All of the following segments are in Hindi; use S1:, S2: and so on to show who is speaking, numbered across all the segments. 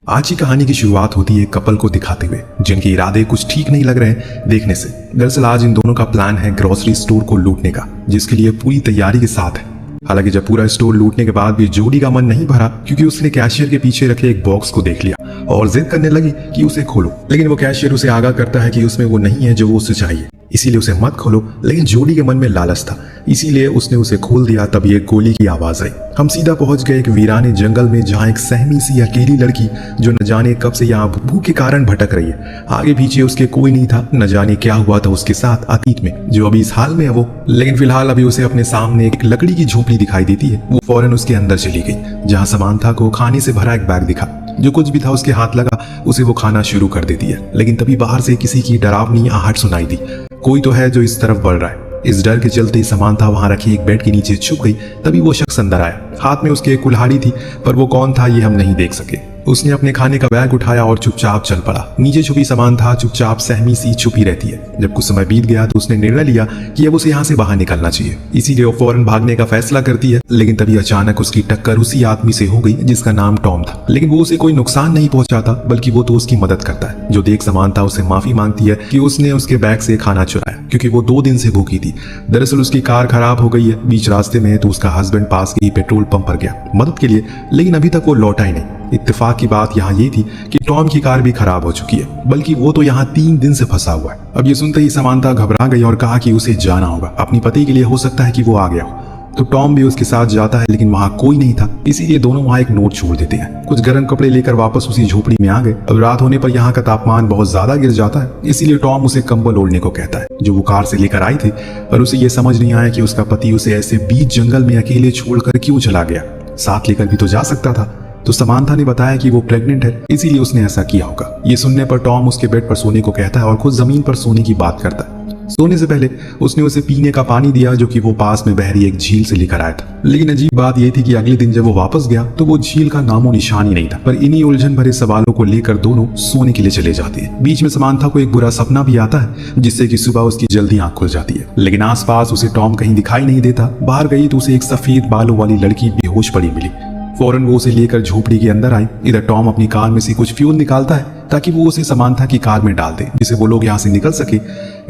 S1: आज की कहानी की शुरुआत होती है कपल को दिखाते हुए जिनके इरादे कुछ ठीक नहीं लग रहे हैं देखने से। दरअसल आज इन दोनों का प्लान है ग्रोसरी स्टोर को लूटने का, जिसके लिए पूरी तैयारी के साथ है। हालांकि जब पूरा स्टोर लूटने के बाद भी जोडी का मन नहीं भरा, क्योंकि उसने कैशियर के पीछे रखे एक बॉक्स को देख लिया और जिद करने लगी कि उसे खोलो। लेकिन वो कैशियर उसे आगाह करता है कि उसमें वो नहीं है जो वो उसे चाहिए, इसीलिए उसे मत खोलो। लेकिन जोडी के मन में लालच था, इसीलिए उसने उसे खोल दिया। तभी एक गोली की आवाज आई। हम सीधा पहुंच गए एक वीराने जंगल में, जहां एक सहमी सी अकेली लड़की जो न जाने कब से यहाँ भूख के कारण भटक रही है। आगे पीछे उसके कोई नहीं था, न जाने क्या हुआ था उसके साथ अतीत में, जो अभी इस हाल में है वो। लेकिन फिलहाल अभी उसे अपने सामने एक लकड़ी की झोपड़ी दिखाई देती है। वो फौरन उसके अंदर चली गई, जहाँ समांथा को खाने से भरा एक बैग दिखा। जो कुछ भी था उसके हाथ लगा, उसे वो खाना शुरू कर देती है। लेकिन तभी बाहर से किसी की डरावनी आहट सुनाई दी। कोई तो है जो इस तरफ बढ़ रहा है। इस डर के चलते समांथा वहां रखी एक बेड के नीचे छुप गई। तभी वो शख्स अंदर आया। हाथ में उसके एक कुल्हाड़ी थी, पर वो कौन था ये हम नहीं देख सके। उसने अपने खाने का बैग उठाया और चुपचाप चल पड़ा। नीचे छुपी समांथा चुपचाप सहमी सी छुपी रहती है। जब कुछ समय बीत गया तो उसने निर्णय लिया कि अब उसे यहाँ से बाहर निकलना चाहिए, इसीलिए वो फौरन भागने का फैसला करती है। लेकिन तभी अचानक उसकी टक्कर उसी आदमी से हो गई जिसका नाम टॉम था। लेकिन वो उसे कोई नुकसान नहीं पहुंचाता, बल्कि वो तो उसकी मदद करता है। जो देख समांथा उसे माफी मांगती है कि उसने उसके बैग से खाना चुराया, क्योंकि वो 2 दिन से भूखी थी। दरअसल उसकी कार खराब हो गई है बीच रास्ते में, तो उसका हस्बैंड पास के ही पेट्रोल पंप पर गया मदद के लिए, लेकिन अभी तक वो लौटा ही नहीं। इत्तेफाक की बात यहाँ ये थी कि टॉम की कार भी खराब हो चुकी है, बल्कि वो तो यहाँ 3 दिन से फंसा हुआ है। अब ये सुनते ही समांथा घबरा गई और कहा कि उसे जाना होगा अपनी पति के लिए, हो सकता है कि वो आ गया हो। तो टॉम भी उसके साथ जाता है, लेकिन वहाँ कोई नहीं था, इसीलिए दोनों वहाँ एक नोट छोड़ देते हैं। कुछ गर्म कपड़े लेकर वापस उसी झोपड़ी में आ गए। अब रात होने पर यहाँ का तापमान बहुत ज्यादा गिर जाता है, इसीलिए टॉम उसे कंबल ओढ़ने को कहता है जो वो कार से लेकर आई थी। पर उसे ये समझ नहीं आया कि उसका पति उसे ऐसे बीच जंगल में अकेले छोड़कर क्यों चला गया। साथ लेकर भी तो जा सकता था। तो समांथा ने बताया कि वो प्रेग्नेंट है, इसीलिए उसने ऐसा किया होगा। ये सुनने पर टॉम उसके बेड पर सोने को कहता है और खुद जमीन पर सोने की बात करता है। सोने से पहले उसने उसे पीने का पानी दिया, जो कि वो पास में बह रही एक झील से लेकर आया था। लेकिन अजीब बात यह थी कि अगले दिन जब वो वापस गया तो वो झील का नामो निशान ही नहीं था। पर इन्हीं उलझन भरे सवालों को लेकर दोनों सोने के लिए चले जाते हैं। बीच में समांथा को एक बुरा सपना भी आता है, जिससे कि सुबह उसकी जल्दी आंख खुल जाती है। लेकिन आसपास उसे टॉम कहीं दिखाई नहीं देता। बाहर गई तो उसे एक सफेद बालों वाली लड़की बेहोश पड़ी मिली। फौरन वो उसे लेकर झोपड़ी के अंदर आई। इधर टॉम अपनी कार में से कुछ फ्यूल निकालता है ताकि वो उसे समांथा की कार में डाल दे, जिससे वो लोग यहाँ से निकल सके।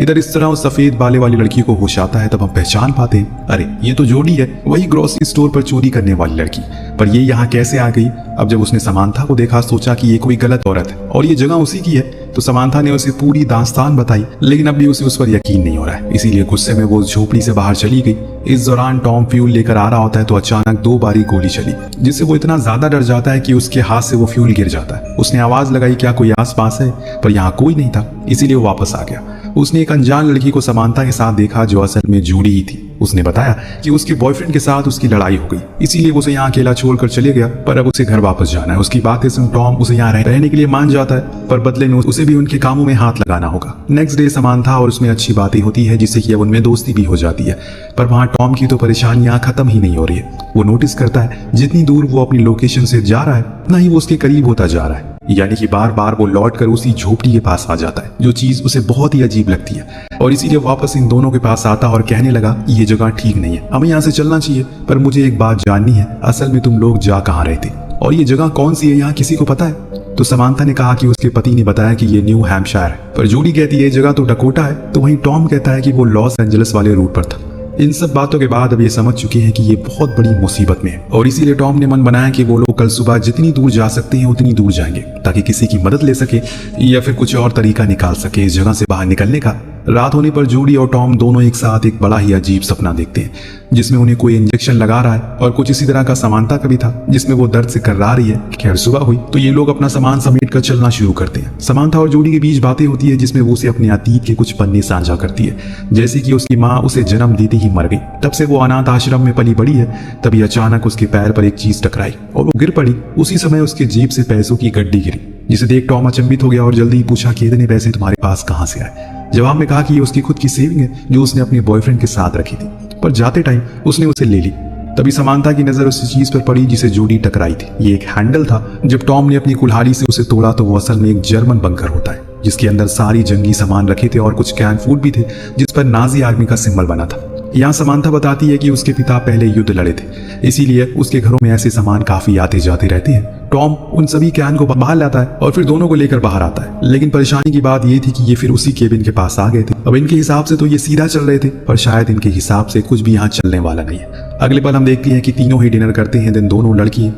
S1: इधर इस तरह उस सफेद बाले वाली लड़की को होश आता है। तब हम पहचान पाते हैं, अरे ये तो जोडी है, वही ग्रोसरी स्टोर पर चोरी करने वाली लड़की। पर ये यहाँ कैसे आ गई? अब जब उसने समांथा को देखा, सोचा कि ये कोई गलत औरत है और ये जगह उसी की है। तो समांथा ने उसे पूरी दास्तान बताई, लेकिन अब भी उसे उस पर यकीन नहीं हो रहा है, इसीलिए गुस्से में वो झोपड़ी से बाहर चली गई। इस दौरान टॉम फ्यूल लेकर आ रहा होता है तो अचानक 2 बारी गोली चली, जिससे वो इतना ज्यादा डर जाता है कि उसके हाथ से वो फ्यूल गिर जाता है। उसने आवाज लगाई, क्या कोई आस पास है? पर यहाँ कोई नहीं था, इसीलिए वो वापस आ गया। उसने एक अनजान लड़की को समांथा के साथ देखा, जो असल में जोडी ही थी। उसने बताया कि उसके बॉयफ्रेंड के साथ उसकी लड़ाई हो गई, इसीलिए वो उसे यहाँ अकेला छोड़कर चले गया। पर अब उसे घर वापस जाना है। उसकी बातें सुन टॉम उसे यहाँ रहने के लिए मान जाता है, पर बदले में उसे भी उनके कामों में हाथ लगाना होगा। नेक्स्ट डे समांथा और उसमें अच्छी बातें होती है, जिससे कि अब उनमें दोस्ती भी हो जाती है। पर वहाँ टॉम की तो परेशानियां खत्म ही नहीं हो रही है। वो नोटिस करता है जितनी दूर वो अपनी लोकेशन से जा रहा है, उतना ही वो उसके करीब होता जा रहा है। यानी कि बार बार वो लौट कर उसी झोपड़ी के पास आ जाता है, जो चीज उसे बहुत ही अजीब लगती है। और इसीलिए वापस इन दोनों के पास आता और कहने लगा, ये जगह ठीक नहीं है, हमें यहाँ से चलना चाहिए। पर मुझे एक बात जाननी है, असल में तुम लोग जा कहाँ रहे थे और ये जगह कौन सी है, यहाँ किसी को पता है? तो समांथा ने कहा कि उसके पति ने बताया कि ये न्यू हैम्पशायर है। पर जोडी कहती है ये जगह तो डकोटा है। तो वहीं टॉम कहता है कि वो लॉस एंजलिस वाले रूट पर था। इन सब बातों के बाद अब ये समझ चुके हैं कि ये बहुत बड़ी मुसीबत में है, और इसीलिए टॉम ने मन बनाया कि वो लोग कल सुबह जितनी दूर जा सकते हैं उतनी दूर जाएंगे, ताकि किसी की मदद ले सके या फिर कुछ और तरीका निकाल सके इस जगह से बाहर निकलने का। रात होने पर जोडी और टॉम दोनों एक साथ एक बड़ा ही अजीब सपना देखते हैं, जिसमें उन्हें कोई इंजेक्शन लगा रहा है, और कुछ इसी तरह का समांथा का भी था, जिसमें वो दर्द से कर्रा रही है। खैर सुबह हुई तो ये लोग अपना सामान समेट कर चलना शुरू करते हैं। समांथा और जोडी के बीच बातें होती है, जिसमें वो उसे अपने अतीत के कुछ पन्ने साझा करती है, जैसे कि उसकी माँ उसे जन्म देते ही मर गई, तब से वो अनाथ आश्रम में पली बड़ी है। तभी अचानक उसके पैर पर एक चीज टकराई और वो गिर पड़ी। उसी समय उसके जेब से पैसों की गड्डी गिरी, जिसे देख टॉम अचंभित हो गया और जल्दी पूछा कि इतने पैसे तुम्हारे पास कहाँ से आए? जवाब में कहा कि ये उसकी खुद की सेविंग है, जो उसने अपने बॉयफ्रेंड के साथ रखी थी, पर जाते टाइम उसने उसे ले ली। तभी समांथा की नजर उस चीज पर पड़ी जिसे जोडी टकराई थी। ये एक हैंडल था। जब टॉम ने अपनी कुल्हाड़ी से उसे तोड़ा तो वो असल में एक जर्मन बंकर होता है, जिसके अंदर सारी जंगी सामान रखे थे और कुछ कैन फूड भी थे, जिस पर नाजी आर्मी का सिंबल बना था। यहाँ समांथा बताती है कि उसके पिता पहले युद्ध लड़े थे, इसीलिए उसके घरों में ऐसे सामान काफी आते जाते रहते हैं। टॉम उन सभी कैन को बाहर लाता है और फिर दोनों को लेकर बाहर आता है। लेकिन परेशानी की बात ये थी कि ये फिर उसी केबिन के पास आ गए थे। अब इनके हिसाब से तो ये सीधा चल रहे थे, पर शायद इनके हिसाब से कुछ भी यहाँ चलने वाला नहीं है। अगले पल हम देखते हैं कि तीनों ही डिनर करते हैं। दिन दोनों लड़की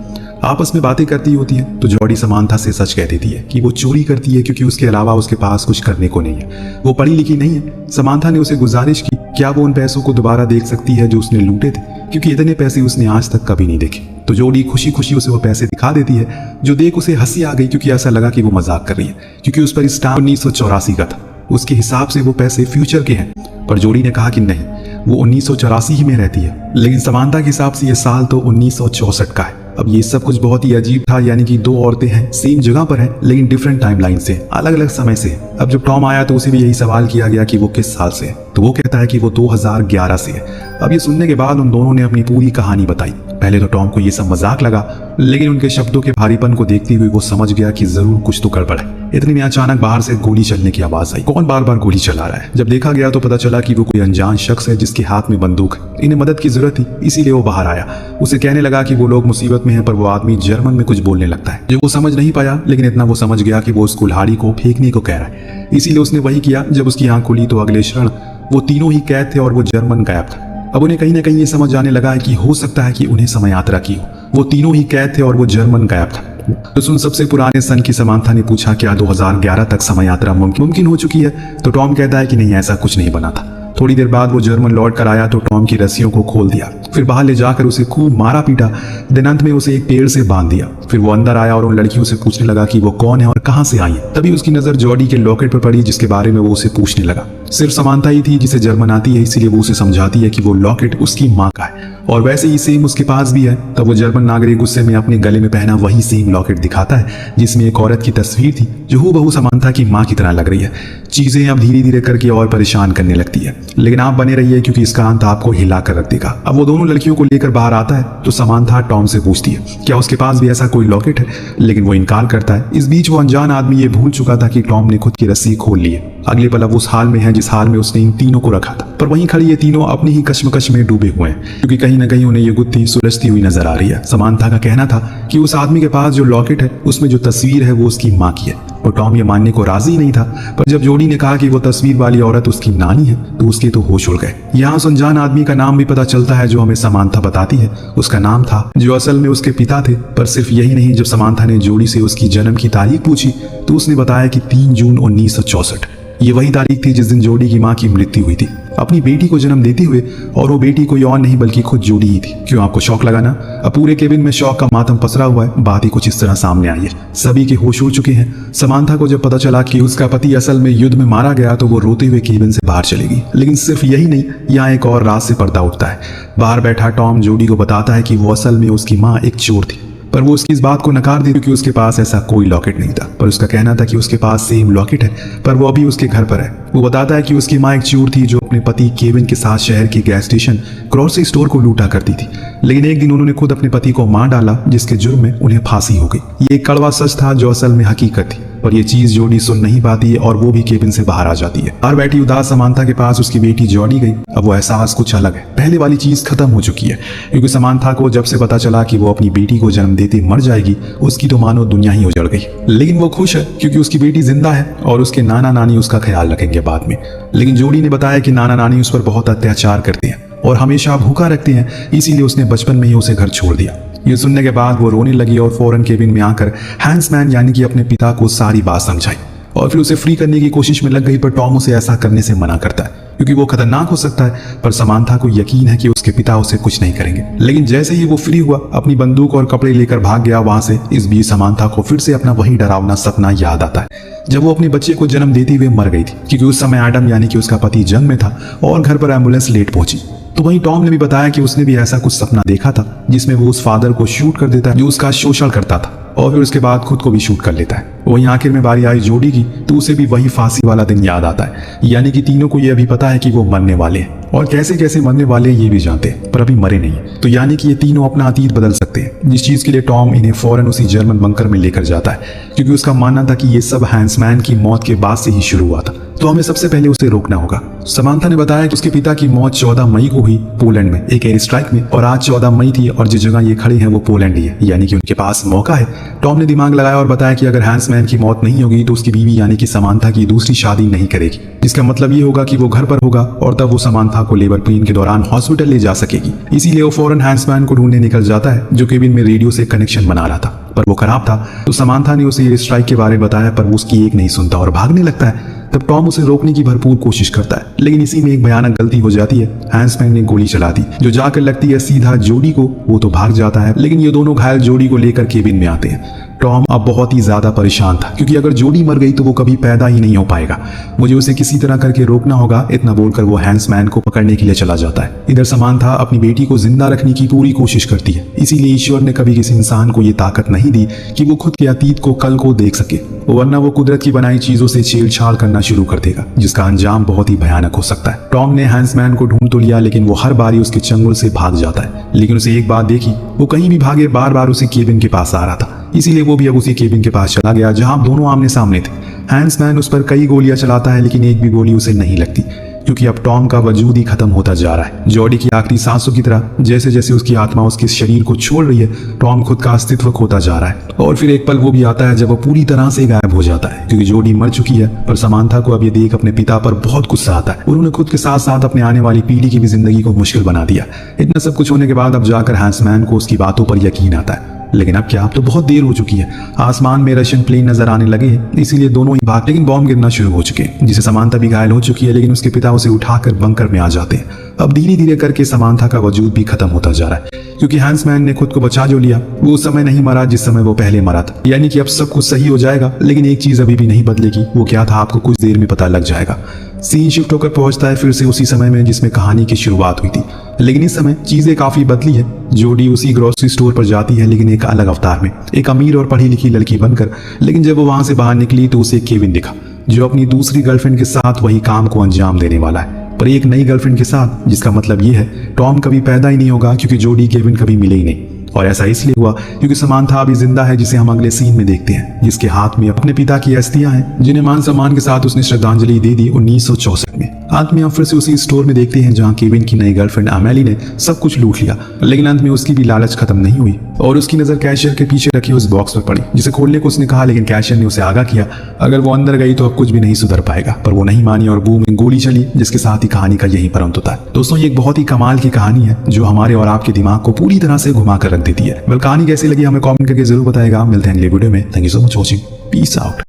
S1: आपस में बातें करती होती है तो जॉडी समांथा से सच कह देती है कि वो चोरी करती है क्योंकि उसके अलावा उसके पास कुछ करने को नहीं है। वो पढ़ी लिखी नहीं है। समांथा ने उसे गुजारिश की क्या वो उन पैसों को दोबारा देख सकती है जो उसने लूटे थे, क्योंकि इतने पैसे उसने आज तक कभी नहीं देखे। तो जॉडी खुशी खुशी उसे वो पैसे दिखा देती है, जो देख उसे हंसी आ गई क्योंकि ऐसा लगा कि वो मजाक कर रही है, क्योंकि उस पर स्टाम्प 1984 का था। उसके हिसाब से वो पैसे फ्यूचर के हैं, पर जॉडी ने कहा कि नहीं, वो 1984 ही में रहती है। लेकिन समांथा के हिसाब से ये साल तो 1964 का है। अब ये सब कुछ बहुत ही अजीब था, यानी कि दो औरतें हैं, सेम जगह पर हैं, लेकिन डिफरेंट टाइमलाइन से, अलग अलग समय से। अब जब टॉम आया तो उसे भी यही सवाल किया गया कि वो किस साल से है, तो वो कहता है कि वो 2011 से है। अब ये सुनने के बाद उन दोनों ने अपनी पूरी कहानी बताई। पहले तो टॉम को ये सब मजाक लगा, लेकिन उनके शब्दों के भारीपन को देखते हुए वो समझ गया कि जरूर कुछ तो गड़बड़ है। इतने में अचानक बाहर से गोली चलने की आवाज आई। कौन बार बार गोली चला रहा है? जब देखा गया तो पता चला कि वो कोई अनजान शख्स है जिसके हाथ में बंदूक है। इन्हें मदद की जरूरत थी, इसीलिए वो बाहर आया। उसे कहने लगा कि वो लोग मुसीबत में हैं, पर वो आदमी जर्मन में कुछ बोलने लगता है जो वो समझ नहीं पाया, लेकिन इतना वो समझ गया कि वो उस कुल्हाड़ी को फेंकने को कह रहा है। इसीलिए उसने वही किया। जब उसकी आंख खुली तो अगले क्षण वो तीनों ही कैद थे और वो जर्मन गायब था। अब उन्हें कहीं ना कहीं ये समझ आने लगा है कि हो सकता है कि उन्हें समय यात्रा की हो। वो तीनों ही कैद थे और वो जर्मन गायब था। तो सुन सबसे पुराने सन की समांथा ने पूछा क्या 2011 तक समय यात्रा मुमकिन हो चुकी है? तो टॉम कहता है कि नहीं, ऐसा कुछ नहीं बना था। थोड़ी देर बाद वो जर्मन लौट कर आया तो टॉम की रस्सियों को खोल दिया, फिर बाहर ले जाकर उसे खूब मारा पीटा। दिन अंत में उसे एक पेड़ से बांध दिया। फिर वो अंदर आया और उन लड़कियों से पूछने लगा कि वो कौन है और कहां से आई है। तभी उसकी नजर जॉडी के लॉकेट पर पड़ी, जिसके बारे में वो उसे पूछने लगा। सिर्फ समांथा ही थी जिसे जर्मन आती है, इसीलिए वो उसे समझाती है कि वो लॉकेट उसकी माँ का है और वैसे ही सेम उसके पास भी है। तब वो जर्मन नागरिक गुस्से में अपने गले में पहना वही सेम लॉकेट दिखाता है जिसमें एक औरत की तस्वीर थी जो हूबहू समांथा की माँ की तरह लग रही है। चीजें अब धीरे धीरे करके और परेशान करने लगती है, लेकिन आप बने रहिए क्योंकि इसका अंत आपको हिला कर रख देगा। अब वो दोनों लड़कियों को लेकर बाहर आता है तो समांथा टॉम से पूछती है क्या उसके पास भी ऐसा कोई लॉकेट है, लेकिन वो इनकार करता है। इस बीच वो अनजान आदमी ये भूल चुका था कि टॉम ने खुद की रस्सी खोल ली है। अगले पल अब उस हाल में है जिस हाल में उसने इन तीनों को रखा था, पर वहीं खड़ी ये तीनों अपनी ही कश्मकश में डूबे हुए हैं, क्योंकि कहीं ना कहीं उन्हें ये गुत्थी सुलझती हुई नजर आ रही है। समांथा का कहना था कि उस आदमी के पास जो लॉकेट है उसमें जो तस्वीर है वो उसकी माँ की है, और टॉम ये मानने को राजी नहीं था। पर जब जॉडी ने कहा कि वो तस्वीर वाली औरत उसकी नानी है तो उसके तो होश उड़ गए। यहाँ उस अनजान आदमी का नाम भी पता चलता है जो हमें समांथा बताती है। उसका नाम था जो असल में उसके पिता थे। पर सिर्फ यही नहीं, जब समांथा ने जॉडी से उसकी जन्म की तारीख पूछी तो उसने बताया कि 3 जून 1964। ये वही तारीख थी जिस दिन जॉडी की माँ की मृत्यु हुई थी, अपनी बेटी को जन्म देते हुए। और वो बेटी कोई और नहीं बल्कि खुद जॉडी ही थी। क्यों आपको शौक लगा ना? अब पूरे केबिन में शौक का मातम पसरा हुआ है। बात ही कुछ इस तरह सामने आई है। सभी के होश उड़ चुके हैं। समांथा को जब पता चला कि उसका पति असल में युद्ध में मारा गया तो वो रोते हुए केबिन से बाहर चलेगी। लेकिन सिर्फ यही नहीं, यहाँ एक और राज से पर्दा उठता है। बाहर बैठा टॉम जॉडी को बताता है कि वो असल में उसकी माँ एक चोर थी, पर वो उसकी इस बात को नकार दी क्योंकि उसके पास ऐसा कोई लॉकेट नहीं था। पर उसका कहना था कि उसके पास सेम लॉकेट है, पर वो अभी उसके घर पर है। वो बताता है कि उसकी माँ एक चोर थी जो अपने पति केविन के साथ शहर के गैस स्टेशन ग्रोसरी स्टोर को लूटा करती थी। लेकिन एक दिन उन्होंने खुद अपने पति को मार डाला, जिसके जुर्म में उन्हें फांसी हो गई। ये एक कड़वा सच था जो असल में हकीकत थी, पर ये चीज जॉडी सुन नहीं पाती है और वो भी केबिन से बाहर आ जाती है। बाहर बैठी उदास समांथा के पास उसकी बेटी जॉडी गई। अब वो एहसास कुछ अलग है। पहले वाली चीज खत्म हो चुकी है, क्योंकि समांथा को जब से पता चला कि वो अपनी बेटी को जन्म देते मर जाएगी, उसकी तो मानो दुनिया ही उजड़ गई। लेकिन वो खुश है क्योंकि उसकी बेटी जिंदा है और उसके नाना नानी उसका ख्याल रखेंगे बाद में। लेकिन जॉडी ने बताया कि नाना नानी उस पर बहुत अत्याचार करते हैं और हमेशा भूखा रखते हैं, इसीलिए उसने बचपन में ही उसे घर छोड़ दिया। ये सुनने के बाद वो रोने लगी और फौरन केबिन में आकर हैंसमैन यानी कि अपने पिता को सारी बात समझाई और फिर उसे फ्री करने की कोशिश में लग गई। पर टॉम उसे ऐसा करने से मना करता है क्योंकि वो खतरनाक हो सकता है। पर समांथा को यकीन है कि उसके पिता उसे कुछ नहीं करेंगे। लेकिन जैसे ही वो फ्री हुआ, अपनी बंदूक और कपड़े लेकर भाग गया वहां से। इस बीच समांथा को फिर से अपना वही डरावना सपना याद आता है जब वो अपने बच्चे को जन्म देते हुए मर गई थी, क्योंकि उस समय एडम यानी कि उसका पति जंग में था और घर पर एम्बुलेंस लेट पहुंची। तो वहीं टॉम ने भी बताया कि उसने भी ऐसा कुछ सपना देखा था जिसमें वो उस फादर को शूट कर देता है जो उसका शोषण करता था, और फिर उसके बाद खुद को भी शूट कर लेता है। वहीं आखिर में बारी आई जॉडी की, तो उसे भी वही फांसी वाला दिन याद आता है। यानी कि तीनों को ये अभी पता है कि वो मरने वाले हैं और कैसे कैसे मरने वाले हैं ये भी जानते हैं, पर अभी मरे नहीं। तो यानी कि ये तीनों अपना अतीत बदल सकते हैं, जिस चीज के लिए टॉम इन्हें फौरन उसी जर्मन बंकर में लेकर जाता है, क्योंकि उसका मानना था कि ये सब हैंसमैन की मौत के बाद से ही शुरू हुआ था। तो हमें सबसे पहले उसे रोकना होगा। समांथा ने बताया कि उसके पिता की मौत 14 मई को हुई पोलैंड में एक एयर स्ट्राइक में, और आज 14 मई थी और जिस जगह ये खड़े हैं वो पोलैंड ही है, यानी कि उनके पास मौका है। टॉम ने दिमाग लगाया और बताया कि अगर हैंसमैन की मौत नहीं होगी तो उसकी बीवी यानी कि समांथा की दूसरी शादी नहीं करेगी, जिसका मतलब ये होगा कि वो घर पर होगा और तब वो समांथा को लेबर पेन के दौरान हॉस्पिटल ले जा सकेगी। इसीलिए वो फौरन हैंसमैन को ढूंढने निकल जाता है जो केबिन में रेडियो से कनेक्शन बना रहा था, पर वो खराब था। तो समांथा ने उसे एयर स्ट्राइक के बारे में बताया, पर वो उसकी एक नहीं सुनता और भागने लगता है। तब टॉम उसे रोकने की भरपूर कोशिश करता है, लेकिन इसी में एक भयानक गलती हो जाती है। हैंसमैन ने गोली चला दी जो जाकर लगती है सीधा जोडी को। वो तो भाग जाता है, लेकिन ये दोनों घायल जोडी को लेकर केबिन में आते हैं। टॉम अब बहुत ही ज्यादा परेशान था, क्योंकि अगर जोडी मर गई तो वो कभी पैदा ही नहीं हो पाएगा। मुझे उसे किसी तरह करके रोकना होगा, इतना बोलकर वो हैंसमैन को पकड़ने के लिए चला जाता है। इधर समांथा अपनी बेटी को जिंदा रखने की पूरी कोशिश करती है। इसीलिए ईश्वर ने कभी किसी इंसान को ये ताकत नहीं दी कि वो खुद के अतीत को कल को देख सके, वरना वो कुदरत की बनाई चीजों से छेड़छाड़ करना शुरू कर देगा, जिसका अंजाम बहुत ही भयानक हो सकता है। टॉम ने हैंसमैन को ढूंढ तो लिया, लेकिन वो हर बारी उसके चंगुल से भाग जाता है। लेकिन उसे एक बात देखी, वो कहीं भी भागे बार बार उसी केबिन के पास आ रहा था। इसीलिए वो भी अब उसी केबिन के पास चला गया जहां दोनों आमने सामने थे। हैंसमैन उस पर कई गोलियां चलाता है, लेकिन एक भी गोली उसे नहीं लगती, क्योंकि अब टॉम का वजूद ही खत्म होता जा रहा है। जोडी की आखिरी सांसों की तरह जैसे जैसे उसकी आत्मा उसके शरीर को छोड़ रही है, टॉम खुद का अस्तित्व खोता जा रहा है। और फिर एक पल वो भी आता है जब वो पूरी तरह से गायब हो जाता है, क्योंकि जोडी मर चुकी है। पर समांथा को अब ये देख अपने पिता पर बहुत गुस्सा आता है। उन्होंने खुद के साथ साथ अपने आने वाली पीढ़ी की भी जिंदगी को मुश्किल बना दिया। इतना सब कुछ होने के बाद अब जाकर हैंसमैन को उसकी बातों पर यकीन आता है। लेकिन अब क्या, अब तो बहुत देर हो चुकी है। आसमान में रशियन प्लेन नजर आने लगे हैं, इसीलिए दोनों ही भाग, लेकिन बॉम्ब गिरना शुरू हो चुके हैं, जिसे समांथा भी घायल हो चुकी है। लेकिन उसके पिता उसे उठाकर बंकर में आ जाते हैं। अब धीरे धीरे करके समांथा का वजूद भी खत्म होता जा रहा है, क्योंकि हैंसमैन ने खुद को बचा जो लिया, वो उस समय नहीं मरा जिस समय वो पहले मरा था। यानी कि अब सब कुछ सही हो जाएगा, लेकिन एक चीज अभी भी नहीं बदलेगी। वो क्या था आपको कुछ देर में पता लग जाएगा। सीन शिफ्ट होकर पहुंचता है फिर से उसी समय में जिसमें कहानी की शुरुआत हुई थी, लेकिन इस समय चीजें काफी बदली है। जोडी उसी ग्रोसरी स्टोर पर जाती है, लेकिन एक अलग अवतार में, एक अमीर और पढ़ी लिखी लड़की बनकर। लेकिन जब वो वहां से बाहर निकली तो उसे केविन दिखा, जो अपनी दूसरी गर्लफ्रेंड के साथ वही काम को अंजाम देने वाला है, पर एक नई गर्लफ्रेंड के साथ, जिसका मतलब ये है टॉम कभी पैदा ही नहीं होगा, क्योंकि जोडी केविन कभी मिले ही नहीं। और ऐसा इसलिए हुआ क्योंकि समांथा अभी जिंदा है, जिसे हम अगले सीन में देखते हैं, जिसके हाथ में अपने पिता की अस्थियां हैं, जिन्हें मान सम्मान के साथ उसने श्रद्धांजलि दे दी 1964 में। अंत में हम फिर से उसी स्टोर में देखते हैं जहां केविन की नई गर्लफ्रेंड अमेली ने सब कुछ लूट लिया, लेकिन अंत में उसकी भी लालच खत्म नहीं हुई और उसकी नजर कैशियर के पीछे रखे उस बॉक्स पर पड़ी, जिसे खोलने को उसने कहा, लेकिन कैशियर ने उसे आगाह किया अगर वो अंदर गई तो अब कुछ भी नहीं सुधर पाएगा। पर वो नहीं मानी और बूम में गोली चली, जिसके साथ ही कहानी का यही पर अंत होता है। दोस्तों, ये एक बहुत ही कमाल की कहानी है जो हमारे और आपके दिमाग को पूरी तरह से घुमा कर रख देती है। कहानी कैसी लगी हमें कमेंट करके जरूर बताएगा। मिलते हैं अगले वीडियो में। Thank you so much watching. Peace out.